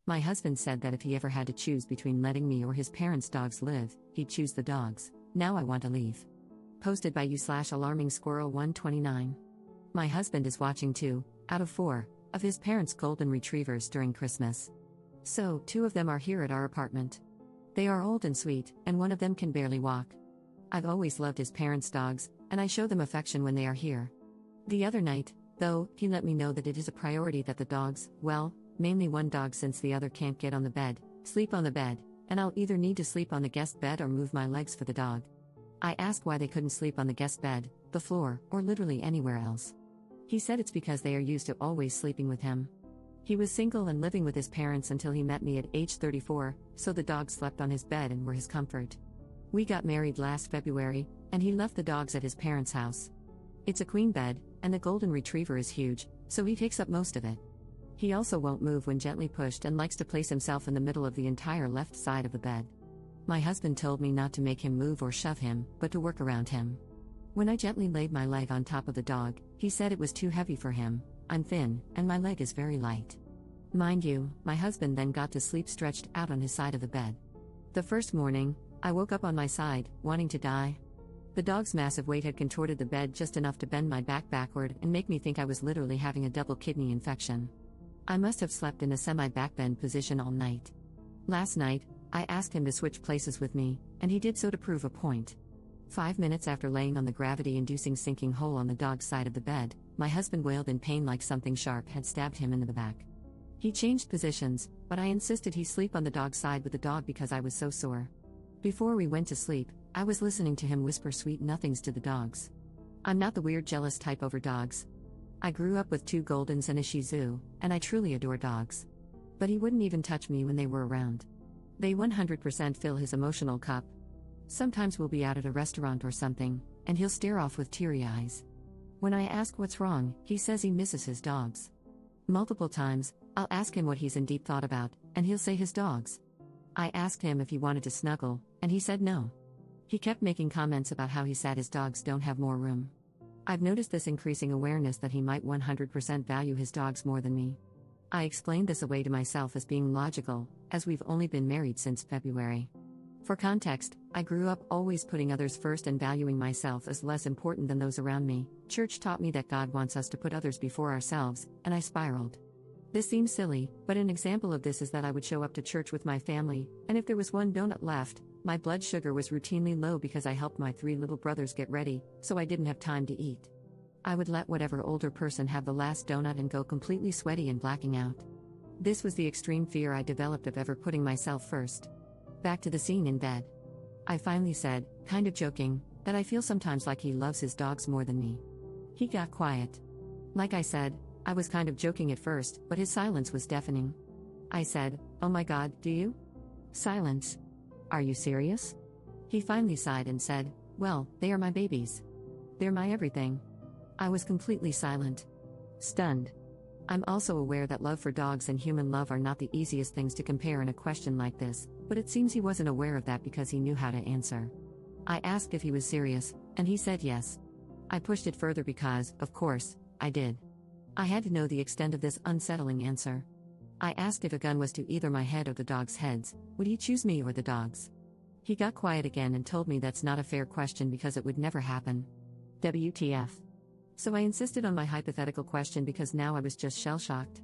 My husband said that if he ever had to choose between letting me or his parents' dogs live, he'd choose the dogs. Now I want to leave. Posted by you/alarming squirrel 129. My husband is watching 2, out of 4, of his parents' golden retrievers during Christmas. So, 2 of them are here at our apartment. They are old and sweet, and one of them can barely walk. I've always loved his parents' dogs, and I show them affection when they are here. The other night, though, he let me know that it is a priority that the dogs, well, mainly one dog since the other can't get on the bed, sleep on the bed, and I'll either need to sleep on the guest bed or move my legs for the dog. I asked why they couldn't sleep on the guest bed, the floor, or literally anywhere else. He said it's because they are used to always sleeping with him. He was single and living with his parents until he met me at age 34, so the dogs slept on his bed and were his comfort. We got married last February, and he left the dogs at his parents' house. It's a queen bed, and the golden retriever is huge, so he takes up most of it. He also won't move when gently pushed and likes to place himself in the middle of the entire left side of the bed. My husband told me not to make him move or shove him, but to work around him. When I gently laid my leg on top of the dog, he said it was too heavy for him. I'm thin, and my leg is very light. Mind you, my husband then got to sleep stretched out on his side of the bed. The first morning, I woke up on my side, wanting to die. The dog's massive weight had contorted the bed just enough to bend my back backward and make me think I was literally having a double kidney infection. I must have slept in a semi-backbend position all night. Last night, I asked him to switch places with me, and he did so to prove a point. 5 minutes after laying on the gravity-inducing sinking hole on the dog's side of the bed, my husband wailed in pain like something sharp had stabbed him in the back. He changed positions, but I insisted he sleep on the dog's side with the dog because I was so sore. Before we went to sleep, I was listening to him whisper sweet nothings to the dogs. I'm not the weird jealous type over dogs. I grew up with 2 Goldens and a Shih Tzu, and I truly adore dogs. But he wouldn't even touch me when they were around. They 100% fill his emotional cup. Sometimes we'll be out at a restaurant or something, and he'll stare off with teary eyes. When I ask what's wrong, he says he misses his dogs. Multiple times, I'll ask him what he's in deep thought about, and he'll say his dogs. I asked him if he wanted to snuggle, and he said no. He kept making comments about how he's sad his dogs don't have more room. I've noticed this increasing awareness that he might 100% value his dogs more than me. I explained this away to myself as being logical, as we've only been married since February. For context, I grew up always putting others first and valuing myself as less important than those around me. Church taught me that God wants us to put others before ourselves, and I spiraled. This seems silly, but an example of this is that I would show up to church with my family, and if there was one donut left, my blood sugar was routinely low because I helped my 3 little brothers get ready, so I didn't have time to eat. I would let whatever older person have the last donut and go completely sweaty and blacking out. This was the extreme fear I developed of ever putting myself first. Back to the scene in bed. I finally said, kind of joking, that I feel sometimes like he loves his dogs more than me. He got quiet. Like I said, I was kind of joking at first, but his silence was deafening. I said, "Oh my God, do you?" Silence. "Are you serious?" He finally sighed and said, "Well, they are my babies. They're my everything." I was completely silent. Stunned. I'm also aware that love for dogs and human love are not the easiest things to compare in a question like this, but it seems he wasn't aware of that because he knew how to answer. I asked if he was serious, and he said yes. I pushed it further because, of course, I did. I had to know the extent of this unsettling answer. I asked if a gun was to either my head or the dogs' heads, would he choose me or the dogs? He got quiet again and told me that's not a fair question because it would never happen. WTF. So I insisted on my hypothetical question because now I was just shell-shocked.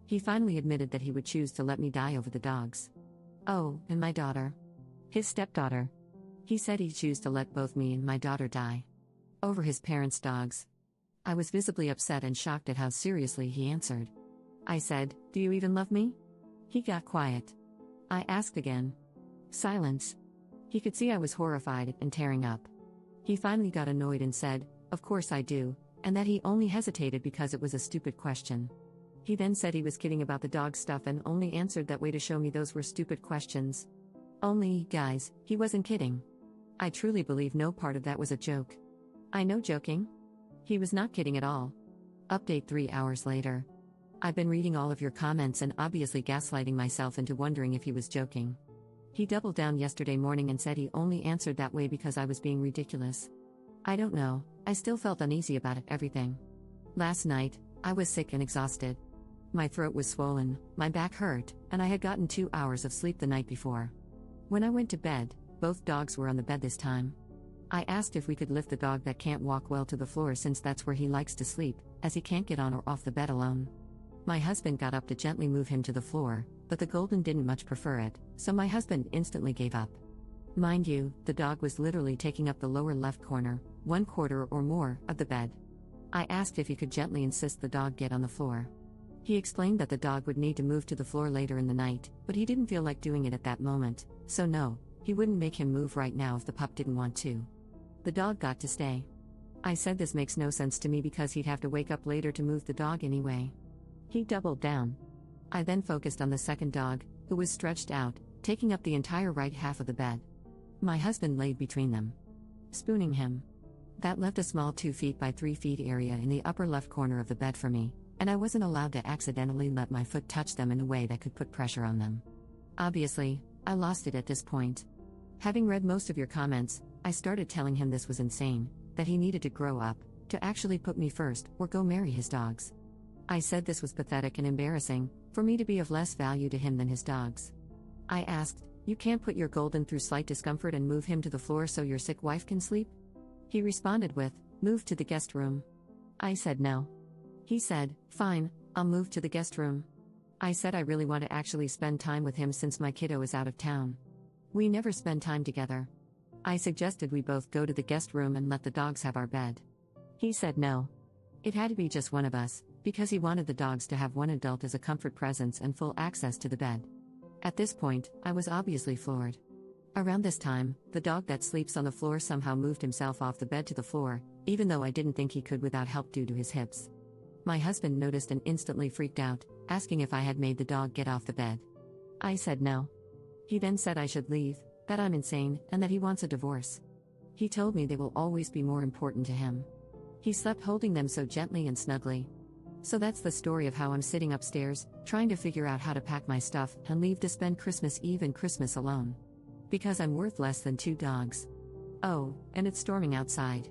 He finally admitted that he would choose to let me die over the dogs. Oh, and my daughter. His stepdaughter. He said he'd choose to let both me and my daughter die. Over his parents' dogs. I was visibly upset and shocked at how seriously he answered. I said, "Do you even love me?" He got quiet. I asked again. Silence. He could see I was horrified and tearing up. He finally got annoyed and said, "Of course I do," and that he only hesitated because it was a stupid question. He then said he was kidding about the dog stuff and only answered that way to show me those were stupid questions. Only, guys, he wasn't kidding. I truly believe no part of that was a joke. I know joking. He was not kidding at all. Update 3 hours later. I've been reading all of your comments and obviously gaslighting myself into wondering if he was joking. He doubled down yesterday morning and said he only answered that way because I was being ridiculous. I don't know, I still felt uneasy about everything. Last night, I was sick and exhausted. My throat was swollen, my back hurt, and I had gotten 2 hours of sleep the night before. When I went to bed, both dogs were on the bed this time. I asked if we could lift the dog that can't walk well to the floor since that's where he likes to sleep, as he can't get on or off the bed alone. My husband got up to gently move him to the floor, but the Golden didn't much prefer it, so my husband instantly gave up. Mind you, the dog was literally taking up the lower left corner, 1/4 or more, of the bed. I asked if he could gently insist the dog get on the floor. He explained that the dog would need to move to the floor later in the night, but he didn't feel like doing it at that moment, so no, he wouldn't make him move right now if the pup didn't want to. The dog got to stay. I said this makes no sense to me because he'd have to wake up later to move the dog anyway. He doubled down. I then focused on the second dog, who was stretched out, taking up the entire right half of the bed. My husband laid between them, spooning him. That left a small 2 feet by 3 feet area in the upper left corner of the bed for me, and I wasn't allowed to accidentally let my foot touch them in a way that could put pressure on them. Obviously, I lost it at this point. Having read most of your comments, I started telling him this was insane, that he needed to grow up, to actually put me first, or go marry his dogs. I said this was pathetic and embarrassing, for me to be of less value to him than his dogs. I asked, "You can't put your Golden through slight discomfort and move him to the floor so your sick wife can sleep?" He responded with, "Move to the guest room." I said no. He said, "Fine, I'll move to the guest room." I said I really want to actually spend time with him since my kiddo is out of town. We never spend time together. I suggested we both go to the guest room and let the dogs have our bed. He said no. It had to be just one of us, because he wanted the dogs to have one adult as a comfort presence and full access to the bed. At this point, I was obviously floored. Around this time, the dog that sleeps on the floor somehow moved himself off the bed to the floor, even though I didn't think he could without help due to his hips. My husband noticed and instantly freaked out, asking if I had made the dog get off the bed. I said no. He then said I should leave, that I'm insane, and that he wants a divorce. He told me they will always be more important to him. He slept holding them so gently and snugly. So that's the story of how I'm sitting upstairs, trying to figure out how to pack my stuff and leave to spend Christmas Eve and Christmas alone. Because I'm worth less than 2 dogs. Oh, and it's storming outside.